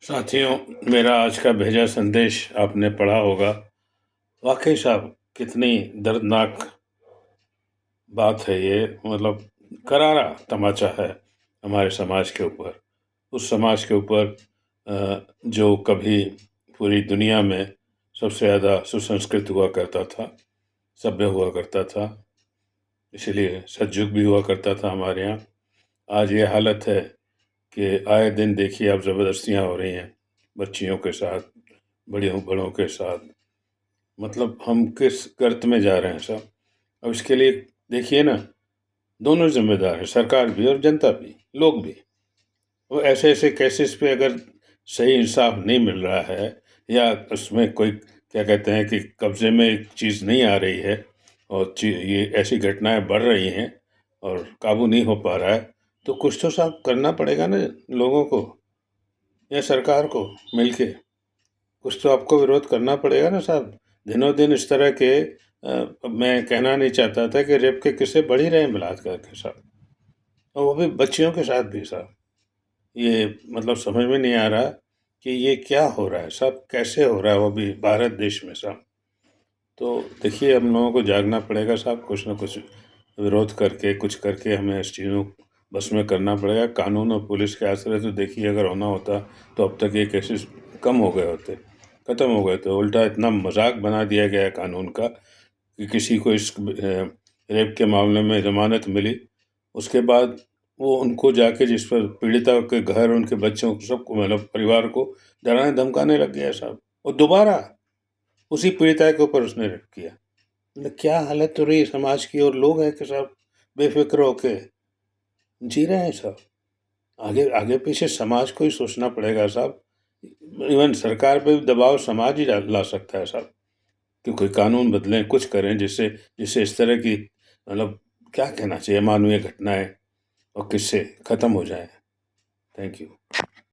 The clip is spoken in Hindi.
साथियों, मेरा आज का भेजा संदेश आपने पढ़ा होगा। वाक़ई साहब कितनी दर्दनाक बात है ये, मतलब करारा तमाचा है हमारे समाज के ऊपर। उस समाज के ऊपर जो कभी पूरी दुनिया में सबसे ज़्यादा सुसंस्कृत हुआ करता था, सभ्य हुआ करता था, इसीलिए सतयुग भी हुआ करता था हमारे यहाँ। आज ये हालत है कि आए दिन देखिए अब ज़बरदस्तियाँ हो रही हैं, बच्चियों के साथ, बड़ियों बड़ों के साथ। मतलब हम किस गर्त में जा रहे हैं साहब। अब इसके लिए देखिए ना, दोनों ज़िम्मेदार हैं, सरकार भी और जनता भी, लोग भी। वो ऐसे-ऐसे केसेस पे अगर सही इंसाफ नहीं मिल रहा है या उसमें कोई क्या कहते हैं कि कब्ज़े में एक चीज़ नहीं आ रही है और ये ऐसी घटनाएँ बढ़ रही हैं और काबू नहीं हो पा रहा है, तो कुछ तो साहब करना पड़ेगा ना लोगों को या सरकार को मिलके। कुछ तो आपको विरोध करना पड़ेगा ना साहब। दिनों-दिन इस तरह के मैं कहना नहीं चाहता था कि रेप के किस्से बढ़ ही रहे हैं बलात्कार के साथ, और वो भी बच्चियों के साथ भी साहब। ये मतलब समझ में नहीं आ रहा कि ये क्या हो रहा है साहब, कैसे हो रहा है वो भी भारत देश में साहब। तो देखिए हम लोगों को जागना पड़ेगा साहब, कुछ न कुछ विरोध करके, कुछ करके हमें इस चीज़ों को बस में करना पड़ेगा। कानून और पुलिस के आश्रय तो देखिए अगर होना होता तो अब तक ये केसेस कम हो गए होते, ख़त्म हो गए थे। उल्टा इतना मज़ाक बना दिया गया है कानून का कि किसी को इस रेप के मामले में ज़मानत मिली, उसके बाद वो उनको जाके जिस पर पीड़िता के घर, उनके बच्चों को, सबको मतलब परिवार को डराने-धमकाने लग गया साहब। और दोबारा उसी पीड़िता के ऊपर उसने रेप किया। मतलब क्या हालत हो रही है समाज की, और लोग हैं कि साहब बेफ़िक्र होके जी रहे हैं साहब। आगे आगे पीछे समाज को ही सोचना पड़ेगा साहब। इवन सरकार पे भी दबाव समाज ही ला सकता है साहब, कि कोई कानून बदलें, कुछ करें जिससे जिससे इस तरह की मतलब क्या कहना चाहिए, अमानवीय घटनाएँ और किस्से खत्म हो जाएँ। Thank you.